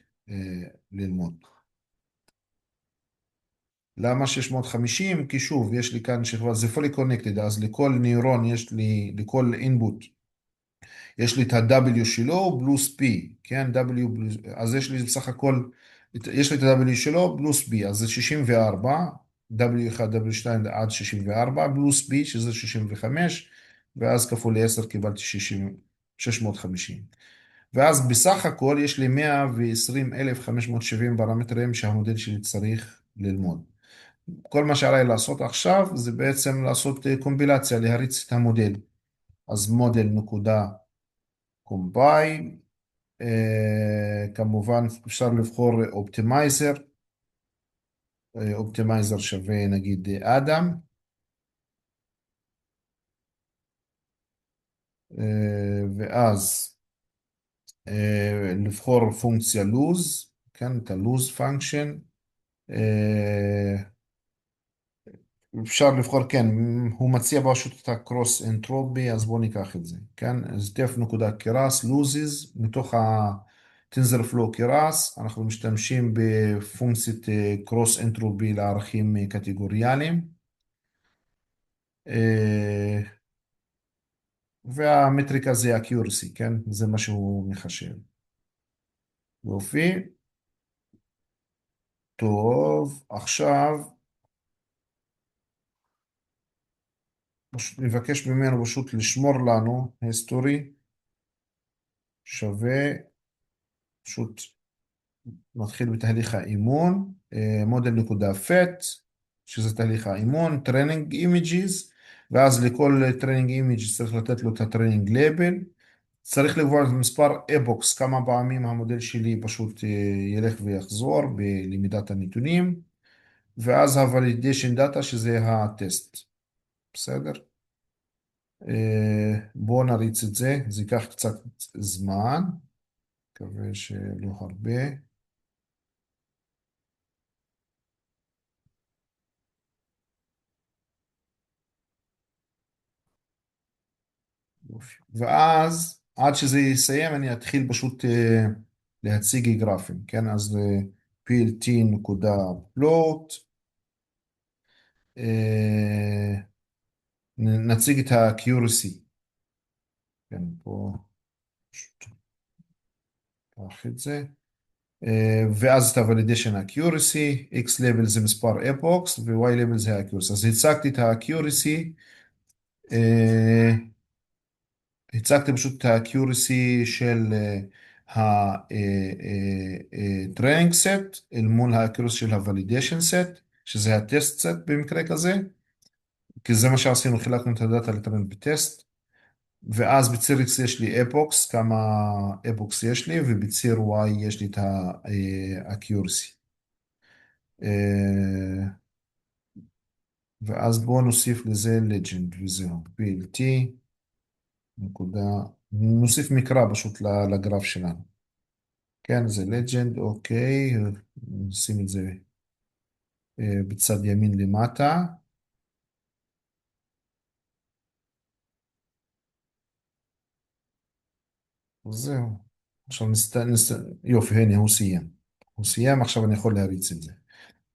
ללמוד. למה 650? כי שוב, יש לי כאן שכבה, זה fully connected, אז לכל נוירון יש לי, לכל input, יש לי את ה-W שלו פלוס P, כן? W פלוס, אז יש לי בסך הכל, יש לי את ה-W שלו פלוס B, אז זה 64, W1, W2 עד 64, פלוס B שזה 65, ואז כפול 10 קיבלתי 60, 650. ואז בסך הכל יש לי 120,570 פרמטרים שהמודל שלי צריך ללמוד. כל מה שעליי לעשות עכשיו זה בעצם לעשות קומפילציה, להריץ את המודל. אז מודל נקודה קומפיין, כמובן אפשר לבחור אופטימייזר, אופטימייזר שווה נגיד אדם, ואז לבחור פונקציה לוז, כן, את הלוז פונקשן, אפשר לבחור, כן, הוא מציע פשוט את הקרוס אנטרופי, אז בואו ניקח את זה, כן? אז דף נקודה קרס, לוזיז, מתוך ה-TensorFlow קרס, אנחנו משתמשים בפונקציית קרוס אנטרופי לערכים קטגוריאליים, אה, והמטריקה זה accuracy, כן? זה מה שהוא מחשב. יופי, טוב, עכשיו פשוט נבקש ממנו פשוט לשמור לנו history שווה, פשוט מתחיל בתהליך האימון, מודל נקודה פט, שזה תהליך האימון, טרנינג אימג'יז, ואז לכל טרנינג אימג' צריך לתת לו את הטרנינג לייבל, צריך לקבוע את מספר אפוקס, כמה פעמים המודל שלי פשוט ילך ויחזור בלמידת הנתונים, ואז ה-validation data שזה הטסט, בסדר? בואו נריץ את זה, זה ייקח קצת זמן, מקווה שלא הרבה. יופי. ואז עד שזה יסיים אני אתחיל פשוט להציג גרפים, כן? אז plt.plot, נציג את ה-accuracy, כן, פה, נפתח את זה. ואז את ה-validation accuracy, x level זה מספר epochs ו-y level זה ה-accuracy. אז הצגתי את ה-accuracy, אה, הצגתי פשוט את ה-accuracy של ה-training set אל מול ה-accuracy של ה-validation set, שזה ה-test set במקרה כזה, כי זה מה שעשינו, חילקנו את הדאטה לטרנד בטסט, ואז בציר X יש לי epochs, כמה epochs יש לי, ובציר Y יש לי את ה-accuracy. ואז בואו נוסיף לזה legend וזהו, PLT, נקודה, נוסיף מקרא פשוט לגרף שלנו. כן, זה legend, אוקיי, נשים את זה בצד ימין למטה. זהו. עכשיו יופי, הנה, הוא סיים. הוא סיים, עכשיו אני יכול להריץ את זה.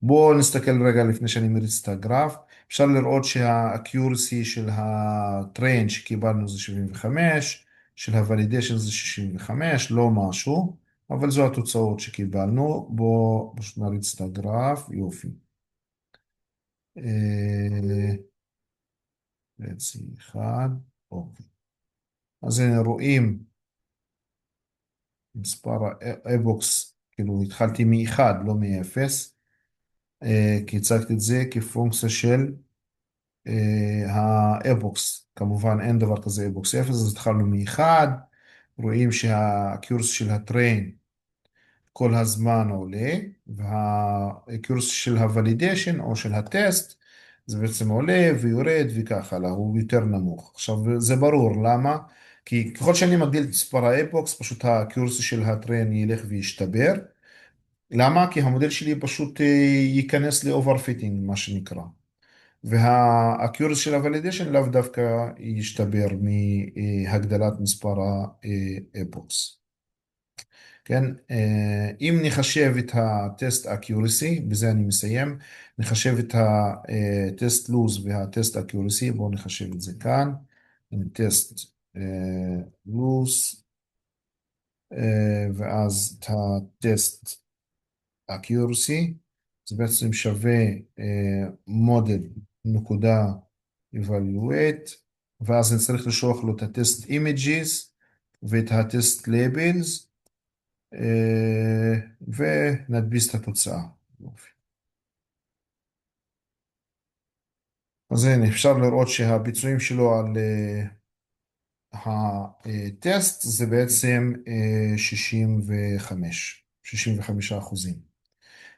בואו נסתכל רגע לפני שאני מריץ את הגרף. אפשר לראות שה-accuracy של ה-train שקיבלנו זה 75, של ה-validation זה 65, לא משהו, אבל זו התוצאות שקיבלנו. בואו פשוט נריץ את הגרף, יופי. חצי אחד, אוקיי. אז הנה רואים מספר האבוקס, כאילו התחלתי מ-1, לא מ-0, כי הצגתי את זה כפונקציה של האבוקס. כמובן אין דבר כזה אבוקס 0, אז התחלנו מ-1, רואים שהקיורס של הטריין כל הזמן עולה, והקיורס של הוולידיישן או של הטסט, זה בעצם עולה ויורד וכך הלאה, הוא יותר נמוך. עכשיו זה ברור, למה? כי ככל שאני מגדיל את מספר האפוקס, פשוט הקיורס של הטריין ילך וישתבר. למה? כי המודל שלי פשוט ייכנס לאוברפיטינג, מה שנקרא. והקיורס של הוולידיישן לאו דווקא ישתבר מהגדלת מספר האפוקס. כן, אם נחשב את הטסט אקיורסי, בזה אני מסיים, נחשב את הטסט לוז והטסט אקיורסי, בואו נחשב את זה כאן, טסט לוז, ואז את הטסט אקיורסי, זה בעצם שווה מודל נקודה evaluate, ואז אני צריך לשלוח לו את הטסט images ואת הטסט labels, ונדביס את התוצאה. יופי. אז הנה, אפשר לראות שהביצועים שלו על הטסט זה בעצם 65%.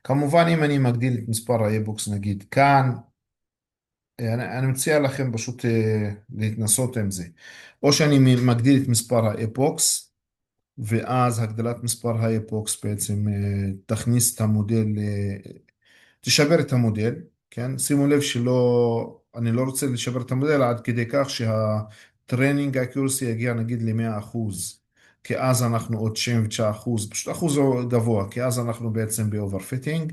כמובן, אם אני מגדיל את מספר האבוקס, נגיד כאן, אני מציע לכם פשוט להתנסות עם זה. או שאני מגדיל את מספר האפוקס, ואז הגדלת מספר האפוקס בעצם תכניס את המודל, תשבר את המודל, כן? שימו לב שלא, אני לא רוצה לשבר את המודל עד כדי כך שהטרנינג אקיורסי יגיע נגיד ל-100%, כי אז אנחנו עוד 99%, פשוט אחוז גבוה, כי אז אנחנו בעצם באוברפיטינג.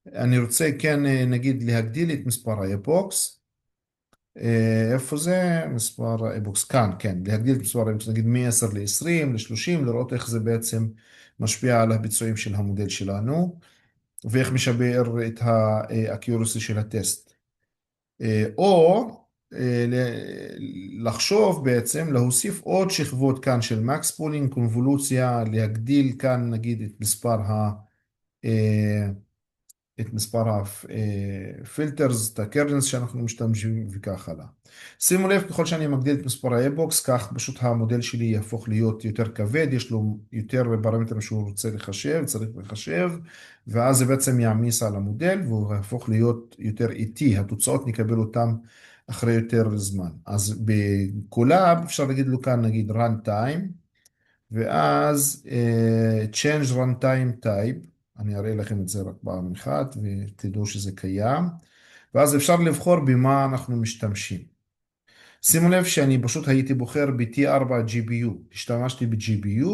אני רוצה כן נגיד להגדיל את מספר האפוקס, איפה זה? מספר האבוקס כאן, כן, להגדיל את מספר האבוקס, נגיד מ-10 ל-20, ל-30, לראות איך זה בעצם משפיע על הביצועים של המודל שלנו, ואיך משפר את ה-accuracy של הטסט. או לחשוב בעצם, להוסיף עוד שכבות כאן של מקס פולינג, קונבולוציה, להגדיל כאן נגיד את מספר את מספר הפילטרס, את הקרנס שאנחנו משתמשים וכך הלאה. שימו לב, ככל שאני מגדיל את מספר האבוקס, כך פשוט המודל שלי יהפוך להיות יותר כבד, יש לו יותר פרמטרים שהוא רוצה לחשב, צריך לחשב, ואז זה בעצם יעמיס על המודל והוא יהפוך להיות יותר איטי, התוצאות נקבל אותן אחרי יותר זמן. אז בקולאב אפשר להגיד לו כאן נגיד run time, ואז change runtime type, אני אראה לכם את זה רק פעם אחת ותדעו שזה קיים, ואז אפשר לבחור במה אנחנו משתמשים. שימו לב שאני פשוט הייתי בוחר ב-T4 GPU, השתמשתי ב-GPU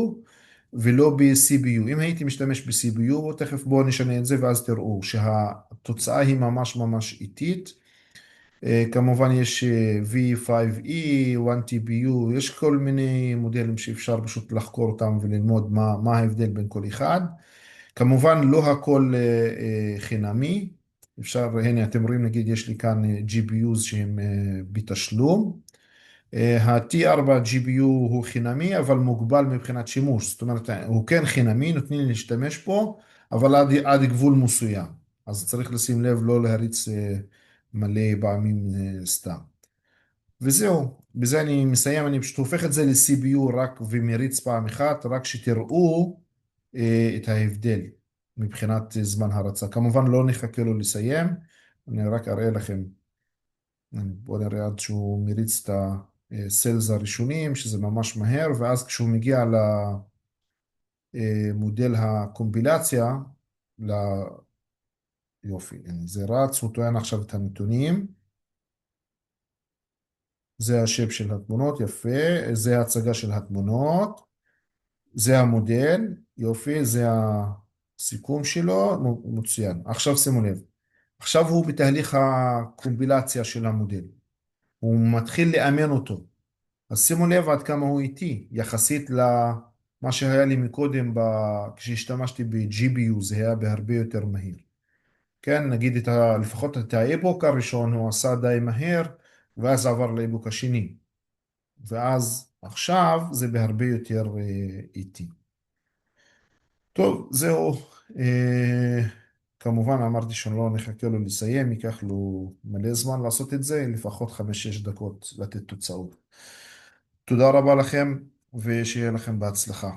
ולא ב-CPU. אם הייתי משתמש ב-CPU, תכף בואו נשנה את זה ואז תראו שהתוצאה היא ממש ממש איטית. כמובן יש V5E, 1TPU, יש כל מיני מודלים שאפשר פשוט לחקור אותם וללמוד מה ההבדל בין כל אחד. כמובן לא הכל חינמי, אפשר, הנה אתם רואים נגיד יש לי כאן GPUs שהם בתשלום. ה-T4 GPU הוא חינמי אבל מוגבל מבחינת שימוש, זאת אומרת הוא כן חינמי, נותנים לי להשתמש פה, אבל עד גבול מסוים. אז צריך לשים לב לא להריץ מלא פעמים סתם. וזהו, בזה אני מסיים, אני פשוט הופך את זה ל-CPU רק ומריץ פעם אחת, רק שתראו את ההבדל מבחינת זמן הרצה. כמובן לא נחכה לו לסיים, אני רק אראה לכם, בואו נראה עד שהוא מריץ את הסלס הראשונים, שזה ממש מהר, ואז כשהוא מגיע למודל הקומפילציה, יופי, הנה, זה רץ, הוא טוען עכשיו את הנתונים. זה השייפ של התמונות, יפה, זה ההצגה של התמונות, זה המודל, יופי, זה הסיכום שלו, מצוין. עכשיו שימו לב, עכשיו הוא בתהליך הקומפילציה של המודל, הוא מתחיל לאמן אותו, אז שימו לב עד כמה הוא איטי, יחסית למה שהיה לי מקודם, כשהשתמשתי ב-GPU, זה היה בהרבה יותר מהיר. כן, נגיד לפחות את האיפוק הראשון הוא עשה די מהר, ואז עבר לאיפוק השני. ואז עכשיו זה בהרבה יותר איטי. טוב, זהו. אה, כמובן אמרתי שאני לא נחכה לו לסיים, ייקח לו מלא זמן לעשות את זה, לפחות 5-6 דקות לתת תוצאות. תודה רבה לכם, ושיהיה לכם בהצלחה.